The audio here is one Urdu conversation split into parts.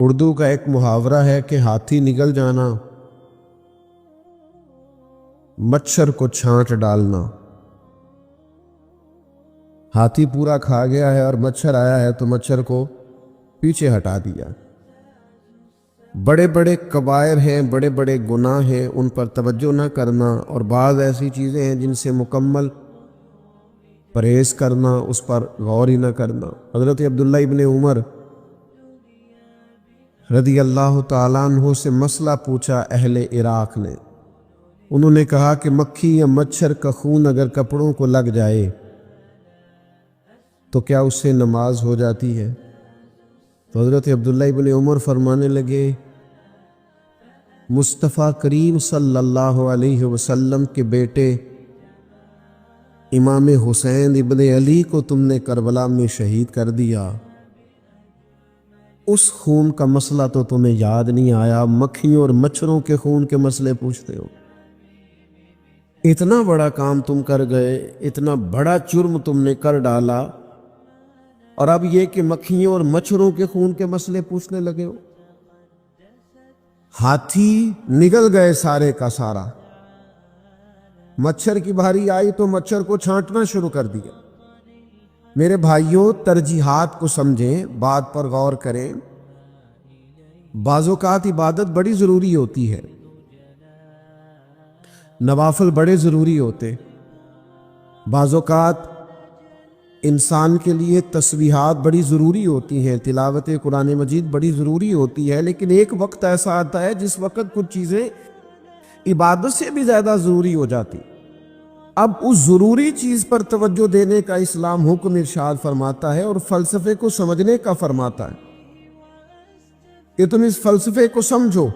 اردو کا ایک محاورہ ہے کہ ہاتھی نگل جانا، مچھر کو چھانٹ ڈالنا۔ ہاتھی پورا کھا گیا ہے اور مچھر آیا ہے تو مچھر کو پیچھے ہٹا دیا۔ بڑے بڑے کبائر ہیں، بڑے بڑے گناہ ہیں، ان پر توجہ نہ کرنا، اور بعض ایسی چیزیں ہیں جن سے مکمل پرہیز کرنا، اس پر غور ہی نہ کرنا۔ حضرت عبداللہ ابن عمر رضی اللہ تعالیٰ عنہ سے مسئلہ پوچھا اہل عراق نے۔ انہوں نے کہا کہ مکھی یا مچھر کا خون اگر کپڑوں کو لگ جائے تو کیا اس سے نماز ہو جاتی ہے؟ تو حضرت عبداللہ ابن عمر فرمانے لگے، مصطفیٰ کریم صلی اللہ علیہ وسلم کے بیٹے امام حسین ابن علی کو تم نے کربلا میں شہید کر دیا، اس خون کا مسئلہ تو تمہیں یاد نہیں آیا، مکھیوں اور مچھروں کے خون کے مسئلے پوچھتے ہو۔ اتنا بڑا کام تم کر گئے، اتنا بڑا جرم تم نے کر ڈالا، اور اب یہ کہ مکھیوں اور مچھروں کے خون کے مسئلے پوچھنے لگے ہو۔ ہاتھی نگل گئے سارے کا سارا، مچھر کی باری آئی تو مچھر کو چھانٹنا شروع کر دیا۔ میرے بھائیوں، ترجیحات کو سمجھیں، بات پر غور کریں۔ بعض اوقات عبادت بڑی ضروری ہوتی ہے، نوافل بڑے ضروری ہوتے، بعض اوقات انسان کے لیے تسبیحات بڑی ضروری ہوتی ہیں، تلاوت قرآن مجید بڑی ضروری ہوتی ہے، لیکن ایک وقت ایسا آتا ہے جس وقت کچھ چیزیں عبادت سے بھی زیادہ ضروری ہو جاتی۔ اب اس ضروری چیز پر توجہ دینے کا اسلام حکم ارشاد فرماتا ہے، اور فلسفے کو سمجھنے کا فرماتا ہے کہ تم اس فلسفے کو سمجھو۔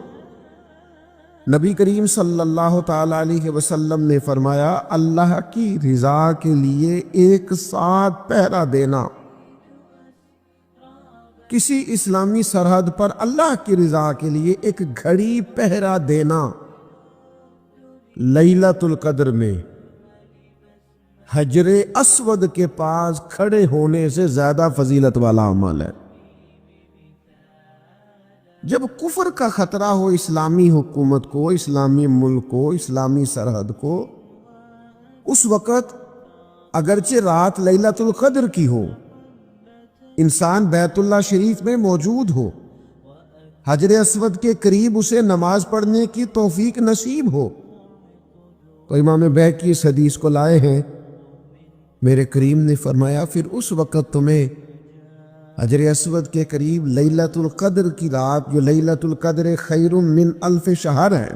نبی کریم صلی اللہ تعالی علیہ وسلم نے فرمایا، اللہ کی رضا کے لیے ایک ساتھ پہرا دینا، کسی اسلامی سرحد پر اللہ کی رضا کے لیے ایک گھڑی پہرا دینا لیلۃ القدر میں حجر اسود کے پاس کھڑے ہونے سے زیادہ فضیلت والا عمل ہے۔ جب کفر کا خطرہ ہو اسلامی حکومت کو، اسلامی ملک کو، اسلامی سرحد کو، اس وقت اگرچہ رات لیلۃ القدر کی ہو، انسان بیت اللہ شریف میں موجود ہو، حجر اسود کے قریب اسے نماز پڑھنے کی توفیق نصیب ہو، تو امام بیہقی اس حدیث کو لائے ہیں، میرے کریم نے فرمایا پھر اس وقت تمہیں حجر اسود کے قریب لیلۃ القدر کی رات، جو لیلۃ القدر خیر من الف شہر ہے،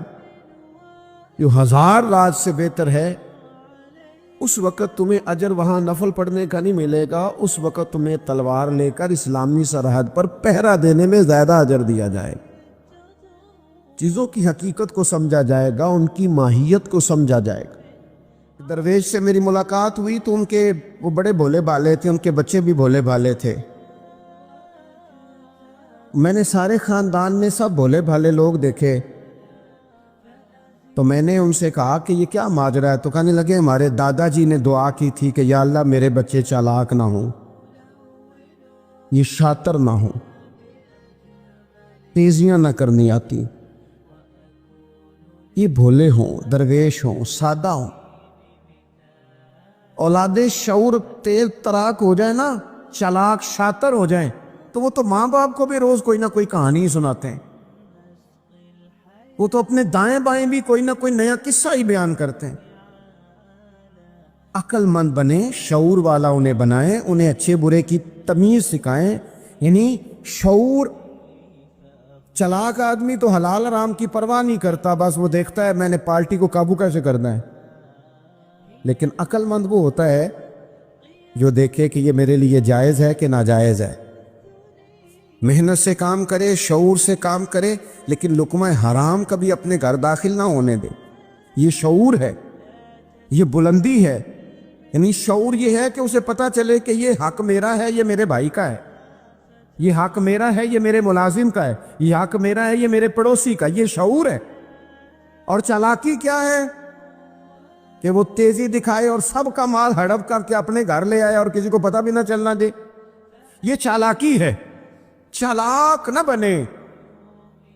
جو 1000 رات سے بہتر ہے، اس وقت تمہیں اجر وہاں نفل پڑھنے کا نہیں ملے گا، اس وقت تمہیں تلوار لے کر اسلامی سرحد پر پہرا دینے میں زیادہ اجر دیا جائے۔ چیزوں کی حقیقت کو سمجھا جائے گا، ان کی ماہیت کو سمجھا جائے گا۔ درویش سے میری ملاقات ہوئی تو وہ بڑے بھولے بھالے تھے، ان کے بچے بھی بھولے بھالے تھے۔ میں نے سارے خاندان میں سب بھولے بھالے لوگ دیکھے، تو میں نے ان سے کہا کہ یہ کیا ماجرا ہے؟ تو کہنے لگے ہمارے دادا جی نے دعا کی تھی کہ یا اللہ میرے بچے چالاک نہ ہوں، یہ شاطر نہ ہوں، تیزیاں نہ کرنی آتی، یہ بھولے ہوں، درویش ہوں، سادہ ہوں۔ اولاد شعور تیز تراک ہو جائے نا، چالاک شاطر ہو جائیں، تو وہ تو ماں باپ کو بھی روز کوئی نہ کوئی کہانی سناتے ہیں، وہ تو اپنے دائیں بائیں بھی کوئی نہ کوئی نیا قصہ ہی بیان کرتے ہیں۔ عقل مند بنے، شعور والا انہیں بنائیں، انہیں اچھے برے کی تمیز سکھائیں، یعنی شعور۔ چلاک آدمی تو حلال حرام کی پرواہ نہیں کرتا، بس وہ دیکھتا ہے میں نے پارٹی کو قابو کیسے کرنا ہے، لیکن عقل مند وہ ہوتا ہے جو دیکھے کہ یہ میرے لیے جائز ہے کہ ناجائز ہے، محنت سے کام کرے، شعور سے کام کرے، لیکن لقمہ حرام کبھی اپنے گھر داخل نہ ہونے دے۔ یہ شعور ہے، یہ بلندی ہے، یعنی شعور یہ ہے کہ اسے پتہ چلے کہ یہ حق میرا ہے، یہ میرے بھائی کا ہے، یہ حق میرا ہے، یہ میرے ملازم کا ہے، یہ حق میرا ہے، یہ میرے پڑوسی کا، یہ شعور ہے۔ اور چالاکی کیا ہے کہ وہ تیزی دکھائے اور سب کا مال ہڑپ کر کے اپنے گھر لے آئے اور کسی کو پتہ بھی نہ چلنا دے، یہ چالاکی ہے۔ چالاک نہ بنے،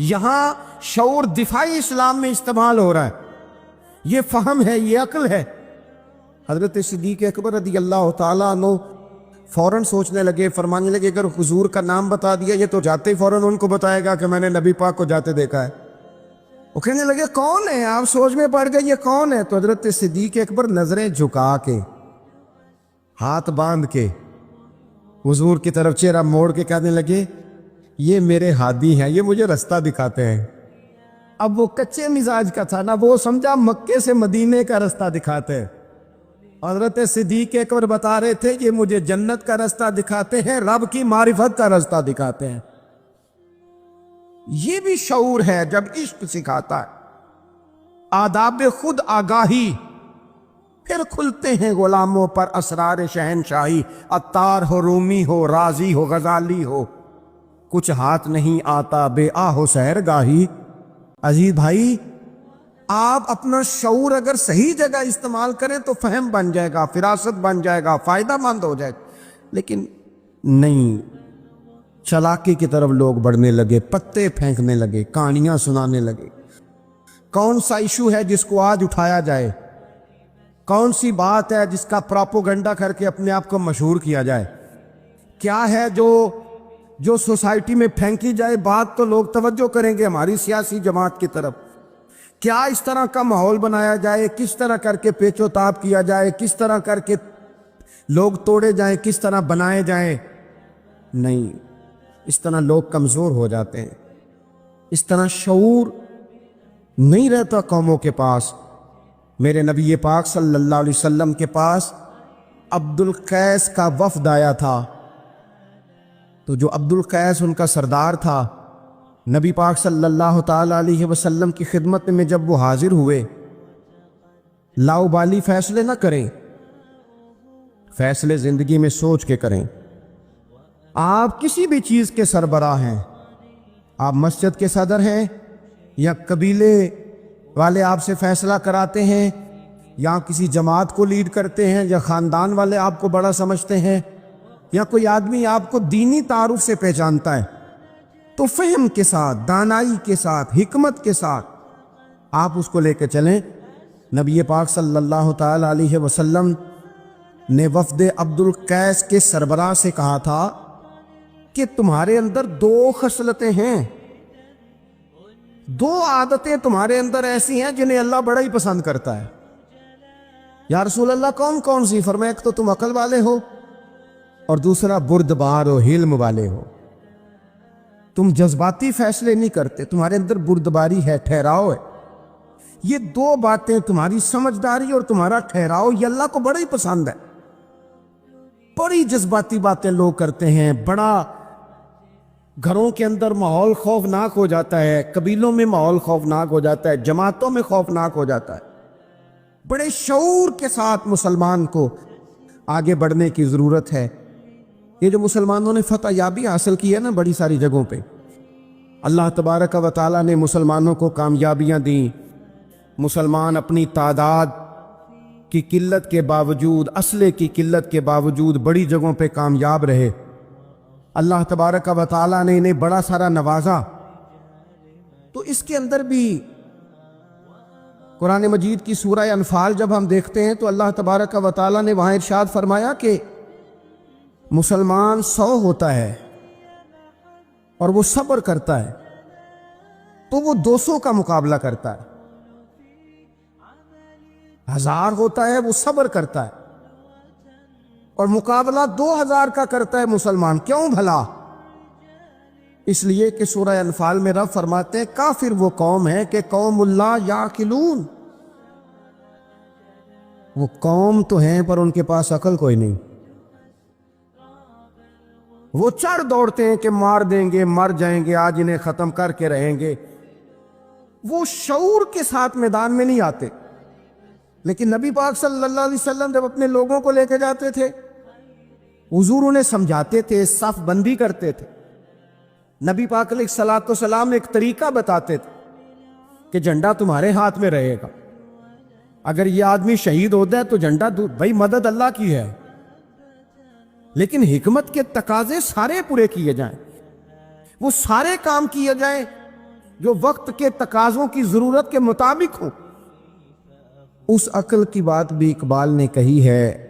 یہاں شعور دفاعی اسلام میں استعمال ہو رہا ہے، یہ فہم ہے، یہ عقل ہے۔ حضرت صدیق اکبر رضی اللہ تعالیٰ عنہ فوراً سوچنے لگے، فرمانے لگے اگر حضور کا نام بتا دیا یہ تو جاتے ہی فوراً ان کو بتائے گا کہ میں نے نبی پاک کو جاتے دیکھا ہے۔ وہ کہنے لگے کون ہے؟ آپ سوچ میں پڑ گئے یہ کون ہے؟ تو حضرت صدیق اکبر نظریں جھکا کے، ہاتھ باندھ کے حضور کی طرف چہرہ موڑ کے کہنے لگے یہ میرے ہادی ہیں، یہ مجھے رستہ دکھاتے ہیں۔ اب وہ کچے مزاج کا تھا نا، وہ سمجھا مکے سے مدینے کا رستہ دکھاتے ہیں۔ حضرت صدیق اکبر بتا رہے تھے یہ مجھے جنت کا رستہ دکھاتے ہیں، رب کی معرفت کا رستہ دکھاتے ہیں۔ یہ بھی شعور ہے جب عشق سکھاتا ہے، آداب خود آگاہی، پھر کھلتے ہیں غلاموں پر اسرار شہنشاہی۔ عطار ہو، رومی ہو، رازی ہو، غزالی ہو، کچھ ہاتھ نہیں آتا بے آہ و سحر گاہی۔ عزیز بھائی، آپ اپنا شعور اگر صحیح جگہ استعمال کریں تو فہم بن جائے گا، فراست بن جائے گا، فائدہ مند ہو جائے گا، لیکن نہیں، چلاکی کی طرف لوگ بڑھنے لگے، پتے پھینکنے لگے، کہانیاں سنانے لگے۔ کون سا ایشو ہے جس کو آج اٹھایا جائے؟ کون سی بات ہے جس کا پراپوگنڈا کر کے اپنے آپ کو مشہور کیا جائے؟ کیا ہے جو سوسائٹی میں پھینکی جائے بات تو لوگ توجہ کریں گے ہماری سیاسی جماعت کی طرف؟ کیا اس طرح کا ماحول بنایا جائے؟ کس طرح کر کے پیچ و تاب کیا جائے؟ کس طرح کر کے لوگ توڑے جائیں؟ کس طرح بنائے جائیں؟ نہیں، اس طرح لوگ کمزور ہو جاتے ہیں، اس طرح شعور نہیں رہتا قوموں کے پاس۔ میرے نبی پاک صلی اللہ علیہ وسلم کے پاس عبد القیس کا وفد آیا تھا، تو جو عبد القیس ان کا سردار تھا، نبی پاک صلی اللہ تعالی علیہ وسلم کی خدمت میں جب وہ حاضر ہوئے، لاؤبالی فیصلے نہ کریں، فیصلے زندگی میں سوچ کے کریں۔ آپ کسی بھی چیز کے سربراہ ہیں، آپ مسجد کے صدر ہیں یا قبیلے والے آپ سے فیصلہ کراتے ہیں، یا کسی جماعت کو لیڈ کرتے ہیں، یا خاندان والے آپ کو بڑا سمجھتے ہیں، یا کوئی آدمی آپ کو دینی تعارف سے پہچانتا ہے، تو فہم کے ساتھ، دانائی کے ساتھ، حکمت کے ساتھ آپ اس کو لے کے چلیں۔ نبی پاک صلی اللہ تعالی علیہ وسلم نے وفد عبد القیس کے سربراہ سے کہا تھا کہ تمہارے اندر دو خصلتیں ہیں، دو عادتیں تمہارے اندر ایسی ہیں جنہیں اللہ بڑا ہی پسند کرتا ہے۔ یا رسول اللہ کون کون سی؟ فرمایا ایک تو تم عقل والے ہو، اور دوسرا بردبار و حلم والے ہو۔ تم جذباتی فیصلے نہیں کرتے، تمہارے اندر بردباری ہے، ٹھہراؤ ہے۔ یہ دو باتیں، تمہاری سمجھداری اور تمہارا ٹھہراؤ، یہ اللہ کو بڑا ہی پسند ہے۔ بڑی جذباتی باتیں لوگ کرتے ہیں، بڑا گھروں کے اندر ماحول خوفناک ہو جاتا ہے، قبیلوں میں ماحول خوفناک ہو جاتا ہے، جماعتوں میں خوفناک ہو جاتا ہے۔ بڑے شعور کے ساتھ مسلمان کو آگے بڑھنے کی ضرورت ہے۔ یہ جو مسلمانوں نے فتح یابی حاصل کی ہے نا بڑی ساری جگہوں پہ، اللہ تبارک و تعالیٰ نے مسلمانوں کو کامیابیاں دیں۔ مسلمان اپنی تعداد کی قلت کے باوجود، اسلحے کی قلت کے باوجود بڑی جگہوں پہ کامیاب رہے۔ اللہ تبارک و تعالیٰ نے انہیں بڑا سارا نوازا۔ تو اس کے اندر بھی قرآن مجید کی سورہ انفال جب ہم دیکھتے ہیں تو اللہ تبارک و تعالیٰ نے وہاں ارشاد فرمایا کہ مسلمان 100 ہوتا ہے اور وہ صبر کرتا ہے تو وہ 200 کا مقابلہ کرتا ہے، 1000 ہوتا ہے وہ صبر کرتا ہے اور مقابلہ 2000 کا کرتا ہے مسلمان۔ کیوں بھلا؟ اس لیے کہ سورہ انفال میں رب فرماتے ہیں کافر وہ قوم ہے کہ قوم اللہ یعقلون، وہ قوم تو ہیں پر ان کے پاس عقل کوئی نہیں، وہ چڑھ دوڑتے ہیں کہ مار دیں گے، مر جائیں گے، آج انہیں ختم کر کے رہیں گے، وہ شعور کے ساتھ میدان میں نہیں آتے۔ لیکن نبی پاک صلی اللہ علیہ وسلم جب اپنے لوگوں کو لے کے جاتے تھے، حضور انہیں سمجھاتے تھے، صف بندی کرتے تھے۔ نبی پاک علیہ الصلوۃ والسلام ایک طریقہ بتاتے تھے کہ جھنڈا تمہارے ہاتھ میں رہے گا، اگر یہ آدمی شہید ہوتا ہے تو جھنڈا بھائی مدد اللہ کی ہے، لیکن حکمت کے تقاضے سارے پورے کیے جائیں، وہ سارے کام کیے جائیں جو وقت کے تقاضوں کی ضرورت کے مطابق ہو. اس عقل کی بات بھی اقبال نے کہی ہے.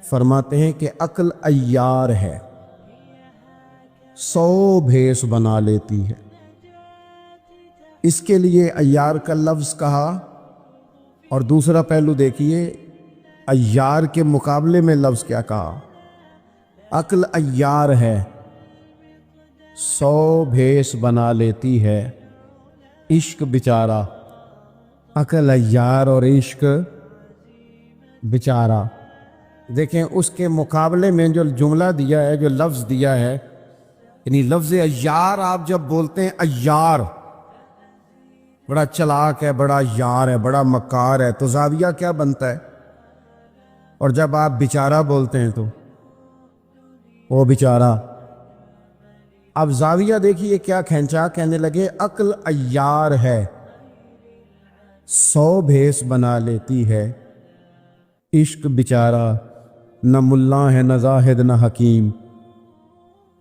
فرماتے ہیں کہ عقل عیار ہے، 100 بھیس بنا لیتی ہے. اس کے لیے عیار کا لفظ کہا، اور دوسرا پہلو دیکھیے عیار کے مقابلے میں لفظ کیا کہا. عقل عیار ہے، 100 بھیس بنا لیتی ہے. عشق بیچارہ، عقل عیار اور عشق بیچارہ. دیکھیں اس کے مقابلے میں جو جملہ دیا ہے، جو لفظ دیا ہے، یعنی لفظ عیار آپ جب بولتے ہیں عیار بڑا چلاک ہے، بڑا یار ہے، بڑا مکار ہے، تو زاویہ کیا بنتا ہے؟ اور جب آپ بیچارہ بولتے ہیں تو وہ بیچارہ. اب زاویہ دیکھیے کیا کھینچا. کہنے لگے عقل عیار ہے، 100 بھیس بنا لیتی ہے. عشق بیچارہ، نہ ملا ہے نہ زاہد نہ حکیم،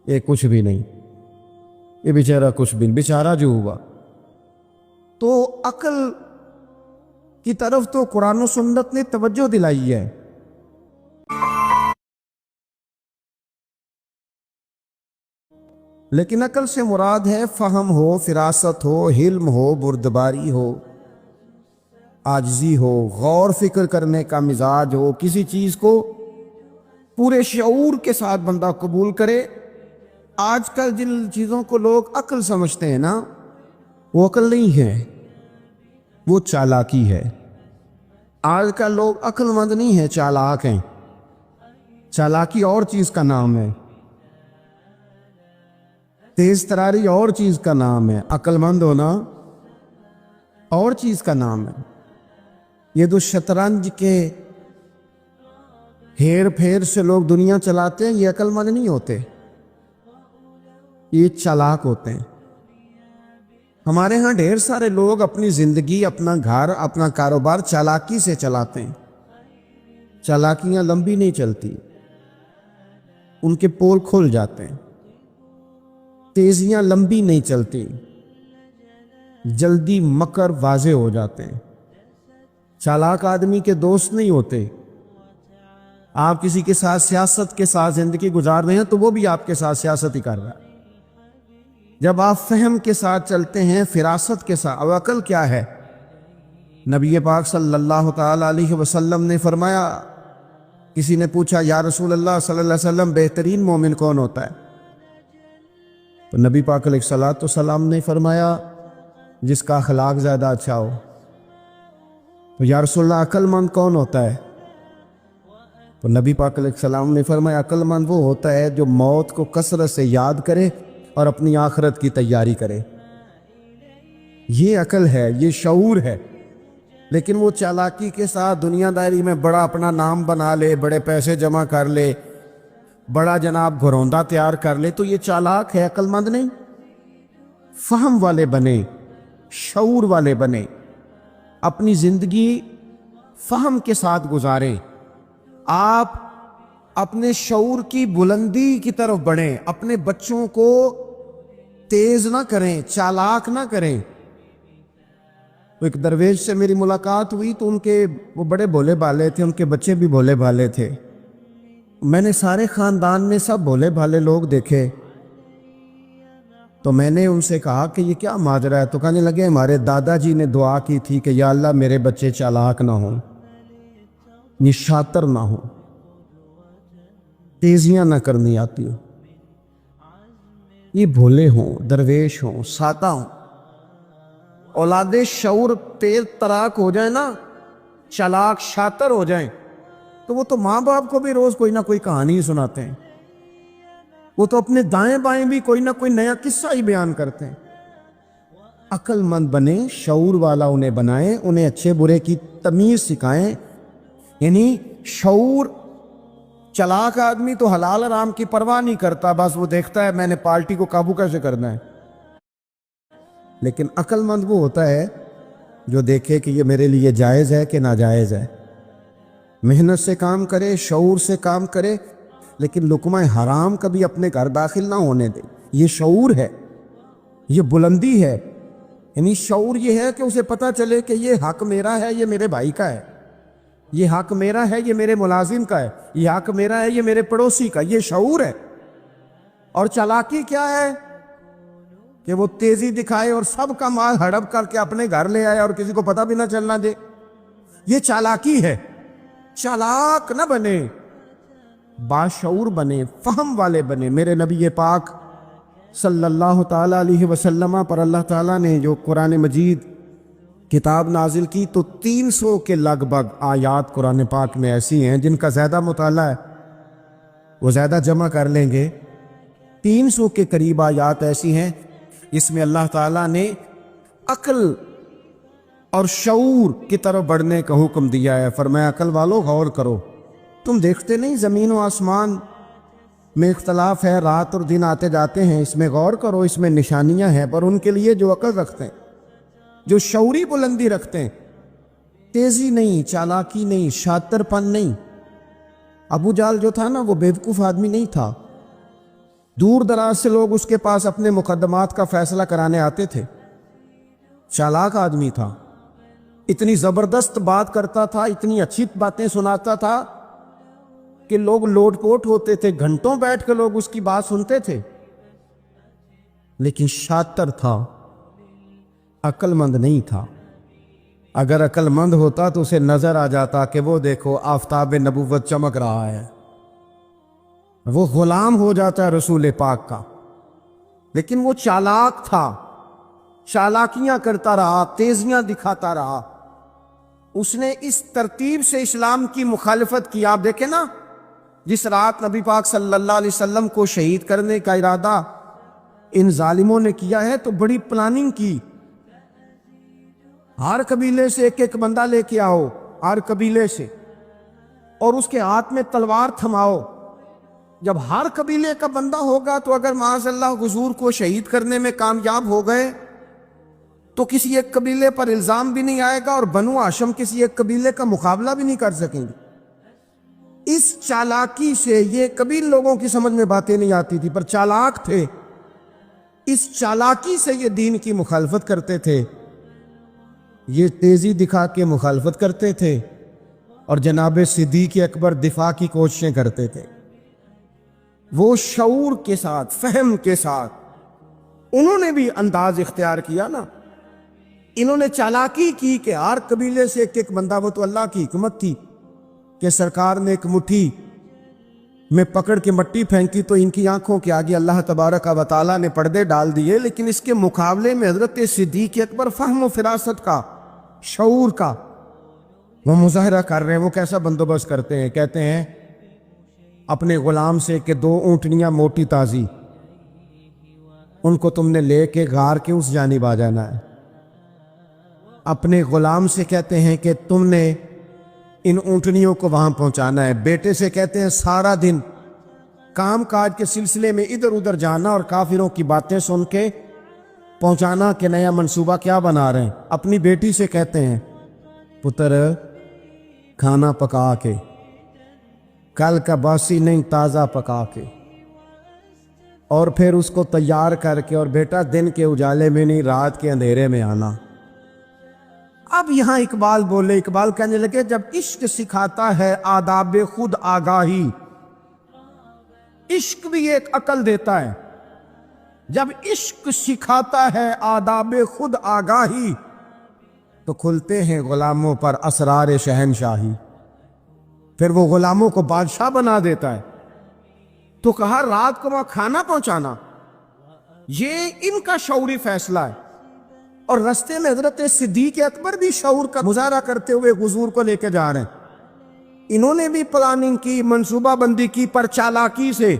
یہ کچھ بھی نہیں، یہ بیچارہ کچھ بھی نہیں، بیچارہ جو ہوا. تو عقل کی طرف تو قرآن و سنت نے توجہ دلائی ہے. لیکن عقل سے مراد ہے فہم ہو، فراست ہو، حلم ہو، بردباری ہو، عاجزی ہو، غور فکر کرنے کا مزاج ہو، کسی چیز کو پورے شعور کے ساتھ بندہ قبول کرے. آج کل جن چیزوں کو لوگ عقل سمجھتے ہیں نا، وہ عقل نہیں ہے، وہ چالاکی ہے. آج کل لوگ عقل مند نہیں ہیں، چالاک ہیں. چالاکی اور چیز کا نام ہے، تیز تراری اور چیز کا نام ہے، عقل مند ہونا اور چیز کا نام ہے. یہ دو شطرنج کے ہیر پھیر سے لوگ دنیا چلاتے ہیں، یہ عقل مند نہیں ہوتے، یہ چالاک ہوتے ہیں. ہمارے ہاں ڈھیر سارے لوگ اپنی زندگی، اپنا گھر، اپنا کاروبار چالاکی سے چلاتے ہیں. چالاکیاں لمبی نہیں چلتی، ان کے پول کھل جاتے ہیں. تیزیاں لمبی نہیں چلتی، جلدی مکر واضح ہو جاتے ہیں. چالاک آدمی کے دوست نہیں ہوتے. آپ کسی کے ساتھ سیاست کے ساتھ زندگی گزار رہے ہیں تو وہ بھی آپ کے ساتھ سیاست ہی کر رہا ہے. جب آپ فہم کے ساتھ چلتے ہیں، فراست کے ساتھ. اب عقل کیا ہے؟ نبی پاک صلی اللہ تعالی علیہ وسلم نے فرمایا، کسی نے پوچھا یا رسول اللہ صلی اللہ علیہ وسلم بہترین مومن کون ہوتا ہے؟ تو نبی پاک علیہ الصلوۃ والسلام نے فرمایا جس کا اخلاق زیادہ اچھا ہو. تو یا رسول اللہ عقل مند کون ہوتا ہے؟ تو نبی پاک علیہ السلام نے فرمایا عقل مند وہ ہوتا ہے جو موت کو کثرت سے یاد کرے اور اپنی آخرت کی تیاری کرے. یہ عقل ہے، یہ شعور ہے. لیکن وہ چالاکی کے ساتھ دنیا داری میں بڑا اپنا نام بنا لے، بڑے پیسے جمع کر لے، بڑا جناب گھروندہ تیار کر لے، تو یہ چالاک ہے، عقل مند نہیں. فہم والے بنے، شعور والے بنے، اپنی زندگی فہم کے ساتھ گزاریں. آپ اپنے شعور کی بلندی کی طرف بڑھیں، اپنے بچوں کو تیز نہ کریں، چالاک نہ کریں. ایک درویش سے میری ملاقات ہوئی تو وہ بڑے بھولے بھالے تھے، ان کے بچے بھی بھولے بھالے تھے. میں نے سارے خاندان میں سب بھولے بھالے لوگ دیکھے، تو میں نے ان سے کہا کہ یہ کیا ماجرا ہے؟ تو کہنے لگے ہمارے دادا جی نے دعا کی تھی کہ یا اللہ میرے بچے چالاک نہ ہوں، نشاتر نہ ہوں، تیزیاں نہ کرنی آتی ہوں، یہ بھولے ہوں، درویش ہوں، سادہ ہوں. اولاد شعور تیز تراک ہو جائیں نا، چالاک شاطر ہو جائیں، تو وہ تو ماں باپ کو بھی روز کوئی نہ کوئی کہانی سناتے ہیں. وہ تو اپنے دائیں بائیں بھی کوئی نہ کوئی نیا قصہ ہی بیان کرتے ہیں. عقل مند بنے، شعور والا انہیں بنائیں، انہیں اچھے برے کی تمیز سکھائیں. یعنی شعور، چلاک آدمی تو حلال حرام کی پرواہ نہیں کرتا، بس وہ دیکھتا ہے میں نے پارٹی کو قابو کیسے کرنا ہے. لیکن عقل مند وہ ہوتا ہے جو دیکھے کہ یہ میرے لیے جائز ہے کہ ناجائز ہے. محنت سے کام کرے، شعور سے کام کرے، لیکن لقمہ حرام کبھی اپنے گھر داخل نہ ہونے دے. یہ شعور ہے، یہ بلندی ہے. یعنی شعور یہ ہے کہ اسے پتہ چلے کہ یہ حق میرا ہے، یہ میرے بھائی کا ہے، یہ حق میرا ہے، یہ میرے ملازم کا ہے، یہ حق میرا ہے، یہ میرے پڑوسی کا، یہ شعور ہے۔ اور چالاکی کیا ہے کہ وہ تیزی دکھائے اور سب کا مال ہڑپ کر کے اپنے گھر لے آئے اور کسی کو پتہ بھی نہ چلنا دے، یہ چالاکی ہے۔ چالاک نہ بنے، باشعور بنے، فہم والے بنے۔ میرے نبی پاک صلی اللہ تعالیٰ علیہ وسلم پر اللہ تعالیٰ نے جو قرآن مجید کتاب نازل کی تو 300 کے لگ بھگ آیات قرآن پاک میں ایسی ہیں جن کا زیادہ مطالعہ ہے، وہ زیادہ جمع کر لیں گے۔ 300 کے قریب آیات ایسی ہیں اس میں اللہ تعالیٰ نے عقل اور شعور کی طرف بڑھنے کا حکم دیا ہے۔ فرمایا عقل والو غور کرو، تم دیکھتے نہیں زمین و آسمان میں اختلاف ہے، رات اور دن آتے جاتے ہیں، اس میں غور کرو، اس میں نشانیاں ہیں پر ان کے لیے جو عقل رکھتے ہیں، جو شعوری بلندی رکھتے ہیں۔ تیزی نہیں، چالاکی نہیں، شاطر پن نہیں۔ ابو جہل جو تھا نا وہ بیوقوف آدمی نہیں تھا، دور دراز سے لوگ اس کے پاس اپنے مقدمات کا فیصلہ کرانے آتے تھے۔ چالاک آدمی تھا، اتنی زبردست بات کرتا تھا، اتنی اچھی باتیں سناتا تھا کہ لوگ لوٹ پوٹ ہوتے تھے، گھنٹوں بیٹھ کے لوگ اس کی بات سنتے تھے۔ لیکن شاطر تھا، عقل مند نہیں تھا۔ اگر عقل مند ہوتا تو اسے نظر آ جاتا کہ وہ دیکھو آفتاب نبوت چمک رہا ہے، وہ غلام ہو جاتا ہے رسول پاک کا۔ لیکن وہ چالاک تھا، چالاکیاں کرتا رہا، تیزیاں دکھاتا رہا۔ اس نے اس ترتیب سے اسلام کی مخالفت کی۔ آپ دیکھیں نا، جس رات نبی پاک صلی اللہ علیہ وسلم کو شہید کرنے کا ارادہ ان ظالموں نے کیا ہے تو بڑی پلاننگ کی۔ ہر قبیلے سے ایک ایک بندہ لے کے آؤ، ہر قبیلے سے، اور اس کے ہاتھ میں تلوار تھماؤ۔ جب ہر قبیلے کا بندہ ہوگا تو اگر معاذ اللہ حضور کو شہید کرنے میں کامیاب ہو گئے تو کسی ایک قبیلے پر الزام بھی نہیں آئے گا اور بنو ہاشم کسی ایک قبیلے کا مقابلہ بھی نہیں کر سکیں گے۔ اس چالاکی سے، یہ کبھی لوگوں کی سمجھ میں باتیں نہیں آتی تھی پر چالاک تھے، اس چالاکی سے یہ دین کی مخالفت کرتے تھے، یہ تیزی دکھا کے مخالفت کرتے تھے، اور جناب صدیق اکبر دفاع کی کوششیں کرتے تھے۔ وہ شعور کے ساتھ، فہم کے ساتھ انہوں نے بھی انداز اختیار کیا نا۔ انہوں نے چالاکی کی کہ ہر قبیلے سے ایک ایک بندہ، وہ تو اللہ کی حکمت تھی کہ سرکار نے ایک مٹھی میں پکڑ کے مٹی پھینکی تو ان کی آنکھوں کے آگے اللہ تبارک و تعالیٰ نے پردے ڈال دیے، لیکن اس کے مقابلے میں حضرت صدیق اکبر فہم و فراست کا، شعور کا وہ مظاہرہ کر رہے ہیں۔ وہ کیسا بندوبست کرتے ہیں؟ کہتے ہیں اپنے غلام سے کہ 2 اونٹنیاں موٹی تازی، ان کو تم نے لے کے غار کے اس جانب آ جانا ہے۔ اپنے غلام سے کہتے ہیں کہ تم نے ان اونٹنیوں کو وہاں پہنچانا ہے۔ بیٹے سے کہتے ہیں سارا دن کام کاج کے سلسلے میں ادھر ادھر جانا اور کافروں کی باتیں سن کے پہنچانا کہ نیا منصوبہ کیا بنا رہے ہیں۔ اپنی بیٹی سے کہتے ہیں پتر کھانا پکا کے، کل کا باسی نہیں، تازہ پکا کے، اور پھر اس کو تیار کر کے، اور بیٹا دن کے اجالے میں نہیں، رات کے اندھیرے میں آنا۔ اب یہاں اقبال بولے، اقبال کہنے لگے جب عشق سکھاتا ہے آداب خود آگاہی، عشق بھی ایک عقل دیتا ہے۔ جب عشق سکھاتا ہے آداب خود آگاہی تو کھلتے ہیں غلاموں پر اسرار شہنشاہی، پھر وہ غلاموں کو بادشاہ بنا دیتا ہے۔ تو کہا رات کو وہاں کھانا پہنچانا، یہ ان کا شعوری فیصلہ ہے۔ اور رستے میں حضرت صدیق اکبر بھی شعور کا مظاہرہ کرتے ہوئے حضور کو لے کے جا رہے ہیں۔ انہوں نے بھی پلاننگ کی، منصوبہ بندی کی، پر چالاکی سے۔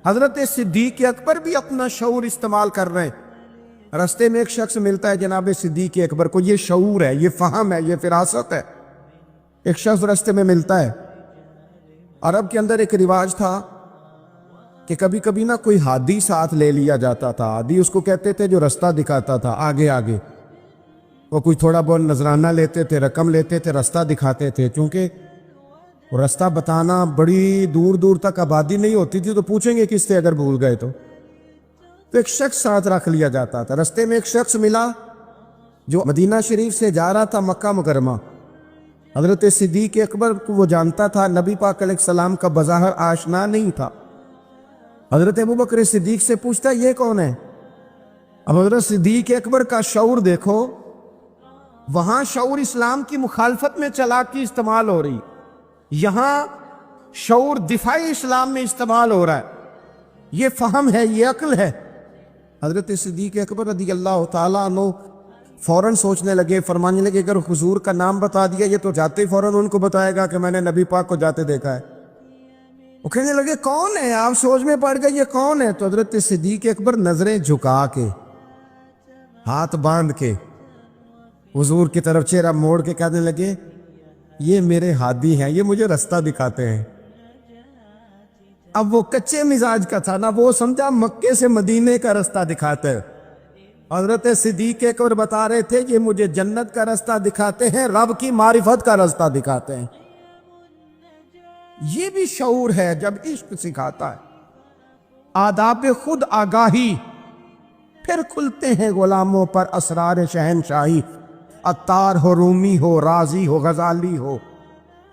حضرت صدیق اکبر بھی اپنا شعور استعمال کر رہے ہیں۔ رستے میں ایک شخص ملتا ہے جناب صدیق اکبر کو، یہ شعور ہے، یہ فہم ہے، یہ فراست ہے۔ ایک شخص رستے میں ملتا ہے۔ عرب کے اندر ایک رواج تھا کہ کبھی کبھی نا کوئی ہادی ساتھ لے لیا جاتا تھا۔ ہادی اس کو کہتے تھے جو رستہ دکھاتا تھا آگے آگے۔ وہ کوئی تھوڑا بہت نذرانہ لیتے تھے، رقم لیتے تھے، رستہ دکھاتے تھے، کیونکہ رستہ بتانا بڑی دور دور تک آبادی نہیں ہوتی تھی تو پوچھیں گے کس سے اگر بھول گئے تو ایک شخص ساتھ رکھ لیا جاتا تھا۔ رستے میں ایک شخص ملا جو مدینہ شریف سے جا رہا تھا مکہ مکرمہ، حضرت صدیق اکبر کو وہ جانتا تھا، نبی پاک علیہ السلام کا بظاہر آشنا نہیں تھا۔ حضرت ابوبکر صدیق سے پوچھتا یہ کون ہے؟ اب حضرت صدیق اکبر کا شعور دیکھو، وہاں شعور اسلام کی مخالفت میں چالاکی استعمال ہو رہی، یہاں شعور دفاعی اسلام میں استعمال ہو رہا ہے۔ یہ فہم ہے، یہ عقل ہے۔ حضرت صدیق اکبر رضی اللہ تعالیٰ عنہ فوراً سوچنے لگے، فرمانے لگے اگر حضور کا نام بتا دیا یہ تو جاتے ہی فوراً ان کو بتائے گا کہ میں نے نبی پاک کو جاتے دیکھا ہے۔ وہ کہنے لگے کون ہے؟ آپ سوچ میں پڑ گئے یہ کون ہے؟ تو حضرت صدیق اکبر نظریں جھکا کے، ہاتھ باندھ کے حضور کی طرف چہرہ موڑ کے کہنے لگے یہ میرے ہادی ہیں، یہ مجھے رستہ دکھاتے ہیں۔ اب وہ کچے مزاج کا تھا نا، وہ سمجھا مکے سے مدینے کا رستہ دکھاتے ہیں۔ حضرت صدیق اکبر بتا رہے تھے یہ مجھے جنت کا رستہ دکھاتے ہیں، رب کی معرفت کا رستہ دکھاتے ہیں۔ یہ بھی شعور ہے جب عشق سکھاتا ہے، آداب خود آگاہی، پھر کھلتے ہیں غلاموں پر اسرار شہنشاہی۔ عطار ہو، رومی ہو، رازی ہو، غزالی ہو،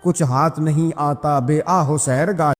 کچھ ہاتھ نہیں آتا بے آہ و سحرگاہ۔